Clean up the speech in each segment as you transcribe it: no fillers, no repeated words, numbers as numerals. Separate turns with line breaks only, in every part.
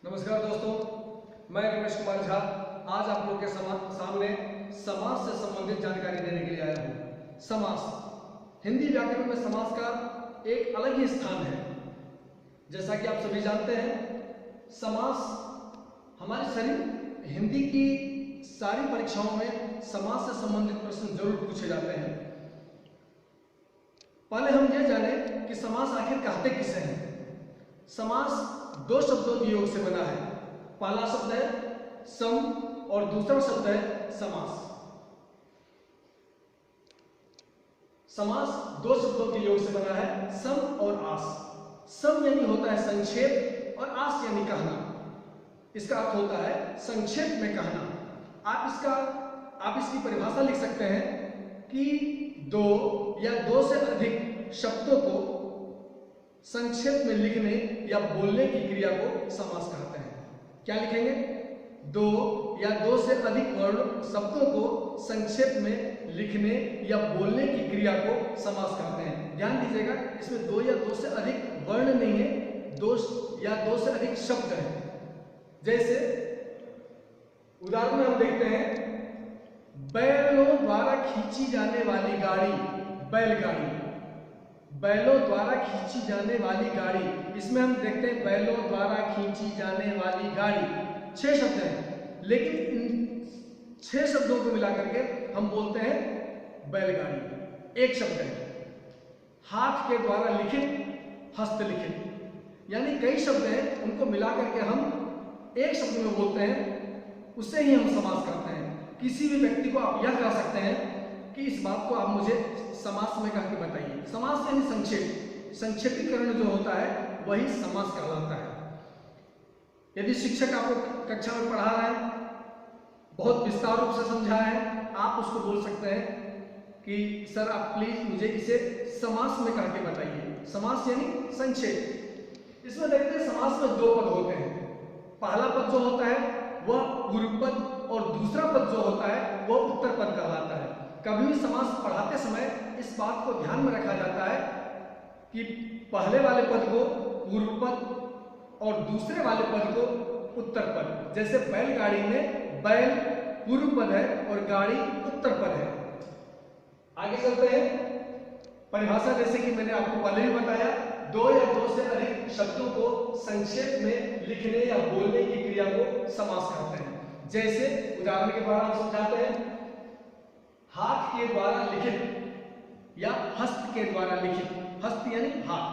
नमस्कार दोस्तों, मैं रमेश कुमार झा आज आप लोग के सामने समास से संबंधित जानकारी देने के लिए आया हूँ। समास हिंदी व्याकरण में समास का एक अलग ही स्थान है। जैसा कि आप सभी जानते हैं, समास हमारे शरीर हिंदी की सारी परीक्षाओं में समास से संबंधित प्रश्न जरूर पूछे जाते हैं। पहले हम यह जाने कि समास आखिर कहते किसे हैं। समास दो शब्दों के योग से बना है। पहला शब्द है सम और दूसरा शब्द है समास। समास दो शब्दों के योग से बना है, सम और आस। सम यानी होता है संक्षेप और आस यानी कहना। इसका अर्थ होता है संक्षेप में कहना। आप इसकी परिभाषा लिख सकते हैं कि दो या दो से अधिक शब्दों को संक्षेप में लिखने या बोलने की क्रिया को समास कहते हैं। क्या लिखेंगे? दो या दो से अधिक वर्ण शब्दों को संक्षेप में लिखने या बोलने की क्रिया को समास कहते हैं। ध्यान दीजिएगा, इसमें दो या दो से अधिक वर्ण नहीं है, दो या दो से अधिक शब्द है। जैसे उदाहरण में हम देखते हैं, बैलों द्वारा खींची जाने वाली गाड़ी, बैलगाड़ी। बैलों द्वारा खींची जाने वाली गाड़ी, इसमें हम देखते हैं बैलों द्वारा खींची जाने वाली गाड़ी 6 शब्द हैं, लेकिन इन 6 शब्दों को मिलाकर के हम बोलते हैं बैलगाड़ी। एक शब्द है। हाथ के द्वारा लिखित, हस्तलिखित, यानी कई शब्द हैं, उनको मिलाकर के हम एक शब्द में बोलते हैं, उससे ही हम समास करते हैं। किसी भी व्यक्ति को आप यह कह सकते हैं कि इस बात को आप मुझे समास में कह के बताइए। समास यानी संक्षेप, संक्षेपीकरण जो होता है वही समास कहलाता है। यदि शिक्षक आपको कक्षा में पढ़ा रहा है, बहुत विस्तार रूप से समझा है, आप उसको बोल सकते हैं कि सर आप प्लीज मुझे इसे समास में कह के बताइए। समास यानी संक्षेप। इसमें देखते हैं समास में दो पद होते हैं। पहला पद जो होता है वह पूर्व पद और दूसरा पद जो होता है वह उत्तर पद कहलाता है। कभी भी समास पढ़ाते समय इस बात को ध्यान में रखा जाता है कि पहले वाले पद को पूर्व पद और दूसरे वाले पद को उत्तर पद। जैसे बैलगाड़ी में बैल पूर्व पद है और गाड़ी उत्तर पद है। आगे चलते हैं। परिभाषा जैसे कि मैंने आपको पहले भी बताया, दो या दो से अधिक शब्दों को संक्षेप में लिखने या बोलने की क्रिया को समास कहते हैं। जैसे उदाहरण के द्वारा हम समझाते हैं, हाथ के द्वारा लिखित या हस्त के द्वारा लिखित। हस्त यानी हाथ,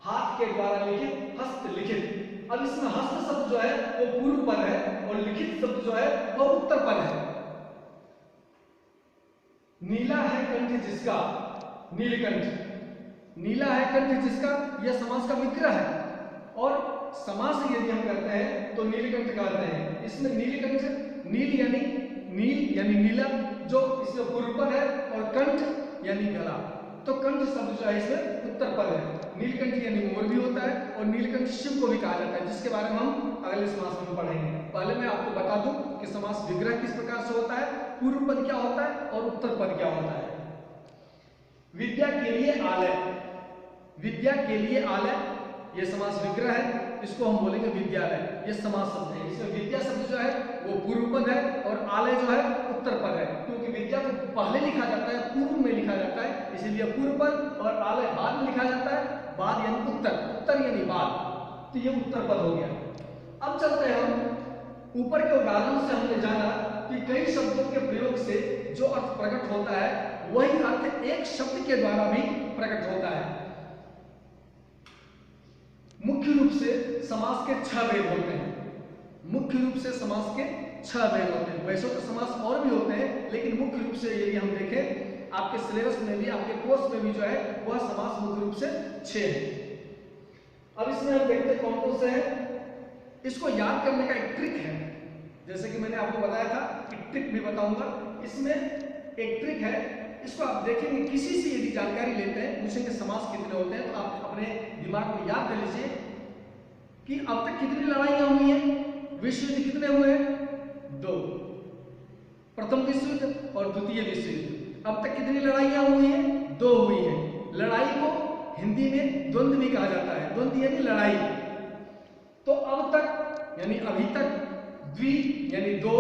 हाथ के द्वारा लिखित, हस्त लिखित। अब इसमें हस्त शब्द जो है वो पूर्व पद है और लिखित शब्द जो है वो उत्तर पद है। नीला है कंठ जिसका, नीलकंठ। नीला है कंठ जिसका, यह समास का विग्रह है। और समास यदि हम करते हैं तो नीलकंठ कहते हैं। इसमें नीलकंठ, नील यानी नीला जो इसमें पूर्व पद है, और कंठ यानी गला, तो कंठ शब्द जो है इसमें उत्तर पद है। नीलकंठ यानी मोर भी होता है और नीलकंठ शिव को भी कहा जाता है, जिसके बारे में हम अगले समास में पढ़ेंगे। पहले मैं आपको बता दूं कि समास विग्रह किस प्रकार से होता है, पूर्व पद क्या होता है और उत्तर पद क्या होता है। विद्या के लिए आलय, विद्या के लिए आलय, यह समास विग्रह है, इसको हम बोलेंगे विद्यालय। यह समास शब्द है। इसमें विद्या शब्द जो है वो पूर्व पद है और आलय जो है उत्तर पद है, क्योंकि विद्या को पहले लिखा जाता है, पूर्व में लिखा जाता है, इसीलिए पूर्व पद, और आलय बाद में लिखा जाता है। बाद यानी उत्तर, उत्तर यानी बाद, तो ये उत्तर पद हो गया। अब चलते हैं हम ऊपर के उदाहरण से। हमने जाना कि कई शब्दों के प्रयोग से जो अर्थ प्रकट होता है वही अर्थ एक शब्द के द्वारा भी प्रकट होता है। मुख्य रूप से समास के 6 भेद होते हैं। मुख्य रूप से समास के 6 भेद होते हैं। वैसे तो समास और भी होते हैं, लेकिन मुख्य रूप से यदि हम देखें, आपके सिलेबस में भी, आपके कोर्स में भी जो है वह समास मुख्य रूप से 6 है। अब इसमें हम देखते हैं कौन कौन से हैं। इसको याद करने का एक ट्रिक है, जैसे कि मैंने आपको बताया था कि ट्रिक भी बताऊंगा। इसमें एक ट्रिक है, इसको आप देखेंगे, किसी से यदि जानकारी लेते हैं, पूछेंगे समास कितने होते हैं, तो आप अपने दिमाग में याद कर लीजिए कि अब तक कितनी लड़ाइयां हुई हैं। विश्व युद्ध कितने हुए हैं? 2। प्रथम विश्व युद्ध और द्वितीय विश्व युद्ध। अब तक कितनी लड़ाइयां हुई हैं? 2 हुई हैं। लड़ाई को हिंदी में द्वंद्व भी कहा जाता है। द्वंद्व यानी लड़ाई। तो अब तक यानी अभी तक, द्वि यानी दो,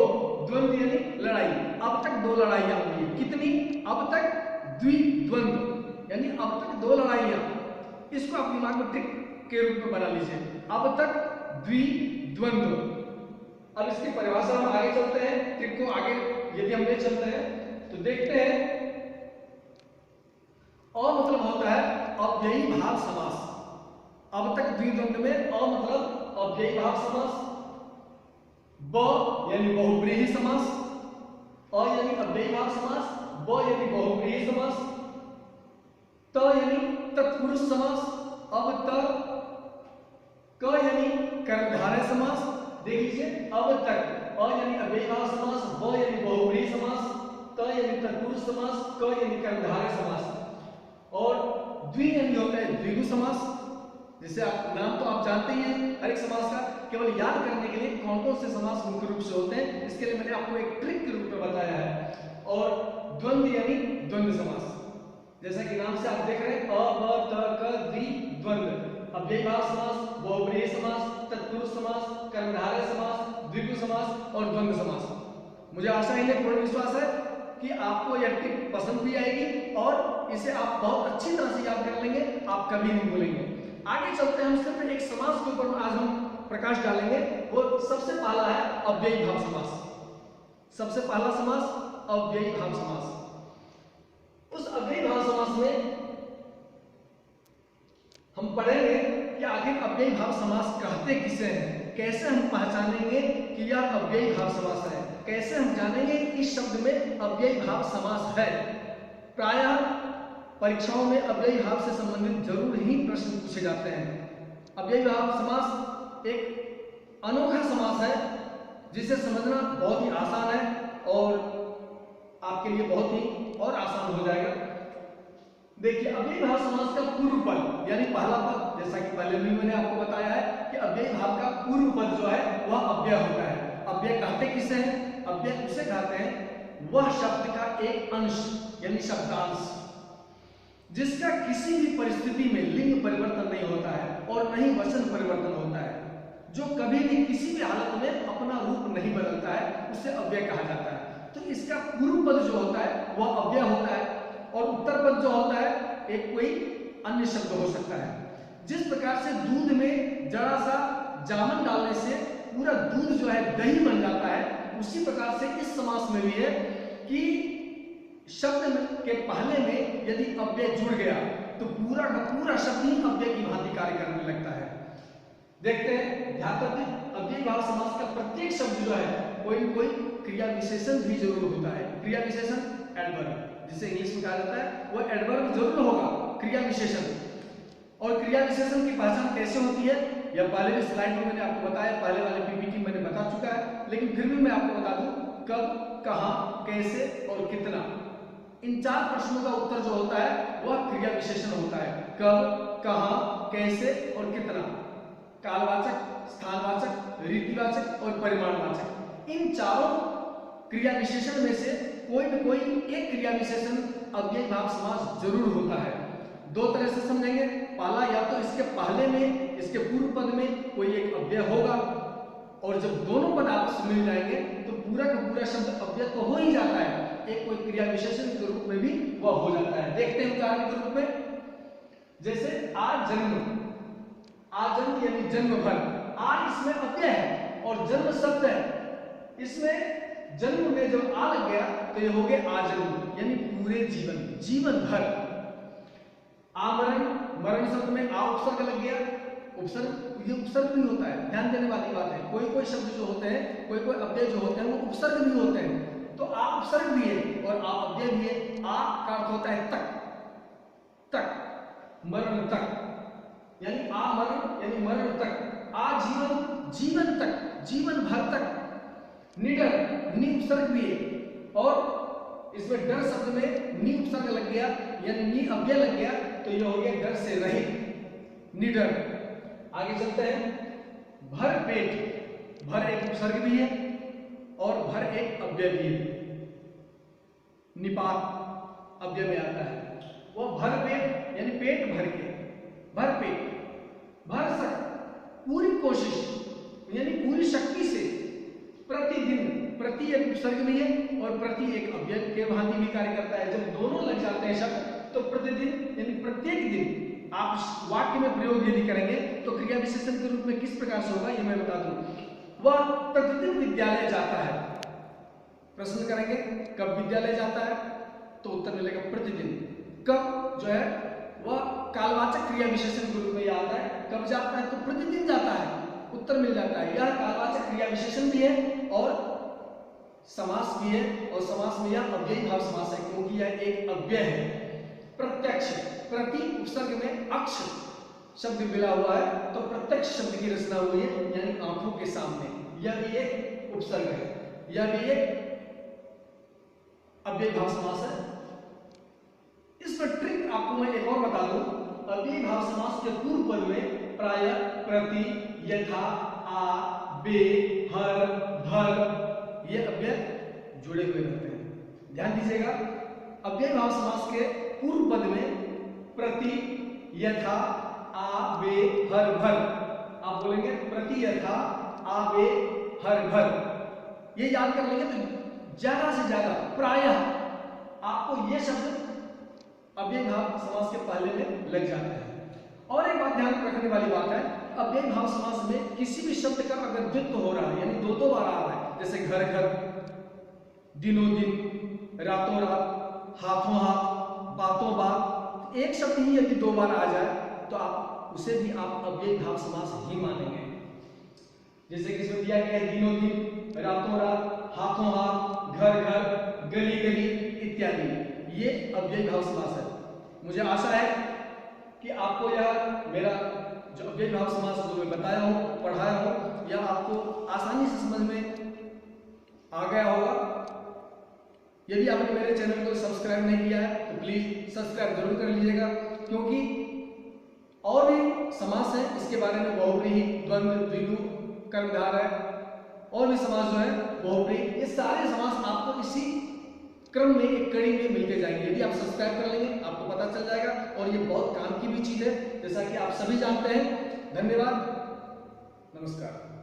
द्वंद्व यानी लड़ाई, अब तक दो लड़ाइयां हुई है। कितनी? अब तक द्विद्वंद्व यानी अब तक दो लड़ाइयां। इसको आप दिमाग में ट्रिक के रूप में बना लीजिए, अब तक द्विद्वंद्व। अब इसकी परिभाषा हम आगे चलते हैं, ट्रिक को आगे यदि हम ले चलते हैं तो देखते हैं। अ मतलब होता है अव्ययी भाव समास। अब तक द्विद्वंद्व में अ मतलब अव्ययी भाव समास, ब यानी बहुव्रीहि समास, अ यानी अव्ययी भाव समास, ब यानी बहुव्रीहि समास, त यानी तत्पुरुष समास, अब तक, क यानी कर्मधारय समास। देख लीजिए, अब तक, अ यानी अव्ययी भाव समास, ब यानी बहुव्रीहि समास, त यानी तत्पुरुष समास, क यानी कर्मधारय समास, और द्वि यानी होता है द्विगु समास। जैसे आप नाम तो आप जानते ही हैं हर एक समास का, केवल याद करने के लिए कौन कौन से समास मुख्य रूप से होते हैं, इसके लिए मैंने आपको एक ट्रिक के रूप में बताया है। और द्वंद्व यानी द्वंद्व समास, जैसा कि नाम से आप देख रहे हैं, अ ब त क द्वि द्वंद्व, अव्ययी भाव समास, बहुव्रीहि समास, तत्पुरुष समास, कर्मधारय समास, द्विगु समास और द्वंद्व समास। मुझे आशा है, पूर्ण विश्वास है कि आपको यह ट्रिक पसंद भी आएगी और इसे आप बहुत अच्छी तरह से याद कर लेंगे, आप कभी नहीं भूलेंगे। आगे चलते हैं, हम सिर्फ एक समास के ऊपर आज हम प्रकाश डालेंगे। वो सबसे पहला है अव्ययी भाव समास। सबसे पहला समास अव्ययी भाव समास। उस अव्ययी भाव समास में हम पढ़ेंगे कि आखिर अव्ययी भाव समास कहते किसे हैं, कैसे हम पहचानेंगे कि यह अव्ययी भाव समास है, कैसे हम जानेंगे इस शब्द में अव्ययी भाव समास है। प्रायः परीक्षाओं में अव्ययी भाव से संबंधित जरूर ही प्रश्न पूछे जाते हैं। अव्ययी भाव समास एक अनोखा समास है जिसे समझना बहुत ही आसान है और आपके लिए बहुत ही और आसान हो जाएगा। देखिए, अव्ययी भाव समास का पूर्व पद यानी पहला पद, जैसा कि पहले भी मैंने आपको बताया है कि अव्ययी भाव का पूर्व पद जो है वह अव्यय होता है। अव्यय कहते किसे हैं? अव्यय उसे कहते हैं वह शब्द का एक अंश यानी शब्दांश जिसका किसी भी परिस्थिति में लिंग परिवर्तन नहीं होता है और न ही वचन परिवर्तन होता है, जो कभी भी किसी भी हालत में अपना रूप नहीं बदलता है, उसे अव्यय कहा जाता है। तो इसका पूर्व पद जो होता है वह अव्यय होता है और उत्तर पद जो होता है एक कोई अन्य शब्द हो सकता है। जिस प्रकार से दूध में जरा सा जामन डालने से पूरा दूध जो है दही बन जाता है, उसी प्रकार से इस समास में भी है कि शब्द के पहले में यदि अव्यय जुड़ गया तो पूरा का पूरा शब्द ही अव्यय की भांति कार्य करने लगता है। देखते हैं, ध्यान रखिए, अव्ययी भाव समास का प्रत्येक शब्द जो है कोई न कोई क्रिया विशेषण भी जरूर होता है। क्रिया विशेषण एडवर्ब, जिसे इंग्लिश में कहा जाता है, वो एडवर्ब जरूर होगा, क्रिया विशेषण। और क्रिया विशेषण की पहचान कैसे होती है, यह पहले भी स्लाइड में मैंने आपको बताया, पहले वाले पीपीटी मैंने बता चुका है, लेकिन फिर भी मैं आपको बता दूं, कब, कहां, कैसे और कितना, इन चार प्रश्नों का उत्तर जो होता है वह क्रिया विशेषण होता है। कब, कहां, कैसे और कितना, कालवाचक, स्थानवाचक, रीतिवाचक और परिमाणवाचक, इन चारों क्रिया विशेषण में से कोई न कोई एक क्रिया विशेषण अव्ययी भाव समास जरूर होता है। दो तरह से समझेंगे, पहला या तो इसके पहले में, इसके पूर्व पद में कोई एक अव्यय होगा और जब दोनों पद आपस में मिल जाएंगे तो पूरा का पूरा शब्द अव्यय तो हो ही जाता है, एक कोई क्रिया विशेषण के रूप में भी वह हो जाता है। देखते हैं उदाहरण के रूप में, जैसे आज जन्म, आज जन्म यानी जन्म भर, आज इसमें अव्यय है और जन्म शब्द है, इसमें जन्म में जब आ लग गया तो ये हो गया आजन्म यानी पूरे जीवन, जीवन भर। आमरण, मरण शब्द में आ उपसर्ग लग गया, उपसर्ग, ये उपसर्ग भी होता है, ध्यान देने वाली बात है। कोई कोई शब्द जो होते हैं, कोई कोई अव्यय जो होते हैं वो उपसर्ग भी होते हैं, तो आ उपसर्ग भी है और आ अव्यय भी है। आ का अर्थ होता है तक, तक, मरण तक, यानी आ मरण यानी मरण तक, आ जीवन, जीवन तक, जीवन भर तक। निडर, नी उपसर्ग भी है और इसमें डर शब्द में नी उपसर्ग लग गया यानी नी अव्यय लग गया तो यह हो गया डर से रहित, निडर। आगे चलते हैं, भर पेट, भर एक उपसर्ग भी है और भर एक अव्यय भी है, निपात अव्यय में आता है। वह भर पेट यानी पेट भर के, भर पेट, भर सक, पूरी कोशिश यानी पूरी प्रति एक उपसर्ग भी है और प्रति एक अव्यय के भांति भी कार्य करता है। जब दोनों लग जाते हैं शब्द तो प्रतिदिन यानी प्रत्येक दिन आप इस वाक्य में प्रयोग यदि करेंगे तो क्रिया विशेषण के रूप में किस प्रकार से होगा ये मैं बता दूं। वह प्रतिदिन विद्यालय जाता है। प्रश्न करेंगे कब विद्यालय जाता है तो उत्तर मिलेगा प्रतिदिन। कब जो है वह कालवाचक क्रिया विशेषण के रूप में आता है। कब जाता है तो प्रतिदिन जाता है, उत्तर मिल जाता है। यह कालवाचक क्रिया विशेषण भी है और समास भी है और समास में यह अव्ययी भाव समास है क्योंकि यह एक अव्यय है। प्रत्यक्ष प्रति उपसर्ग में अक्ष शब्द मिला हुआ है तो प्रत्यक्ष शब्द की रचना हुई है यानी आंखों के सामने। यह भी एक उपसर्ग है, यह भी एक अव्ययी भाव समास है। इसमें ट्रिक आपको मैं एक और बता दूं। अव्ययी भाव समास के पूर्व पद में प्राय, प्रति, यथा, आ, बे, हर, भर ये अव्यय जुड़े हुए रहते हैं। ध्यान दीजिएगा, अव्ययी भाव समास के पूर्व पद में प्रति, यथा, आ, बे, हर, भर आप बोलेंगे प्रति, यथा, आ, बे, हर, भर। ये याद कर लेंगे तो ज्यादा से ज्यादा प्रायः आपको ये शब्द अव्ययी भाव समास के पहले में लग जाते हैं। और एक बात ध्यान रखने वाली बात है, अव्ययी भाव समास में किसी भी शब्द का अगर द्वित्व हो रहा है यानी दो दो बार आ रहा है, जैसे घर घर, दिनों दिन, रातों रात, हाथों हाथ, बातों बात, एक शब्द ही यदि दो बार आ जाए तो आप उसे भी आप अव्ययी भाव समास ही मानेंगे। जैसे कि इसमें दिया गया है दिनों दिन, रातों रात, हाथों हाथ, घर घर, गली गली इत्यादि, ये अव्ययी भाव समास है। मुझे आशा है कि आपको यह मेरा जो अव्ययी भाव समास जो मैं बताया हूं, पढ़ाया हूं, यह आपको आसानी से समझ में आ गया होगा। यदि आपने मेरे चैनल को सब्सक्राइब नहीं किया है तो प्लीज सब्सक्राइब जरूर कर लीजिएगा क्योंकि और भी समास है इसके बारे में, बहुव्रीहि, द्वंद्व, द्विगु, कर्मधारय और भी समास जो है बहुव्रीहि, ये सारे समास आपको इसी क्रम में एक कड़ी में मिलते जाएंगे। यदि आप सब्सक्राइब कर लेंगे आपको पता चल जाएगा और ये बहुत काम की भी चीज है जैसा कि आप सभी जानते हैं। धन्यवाद, नमस्कार।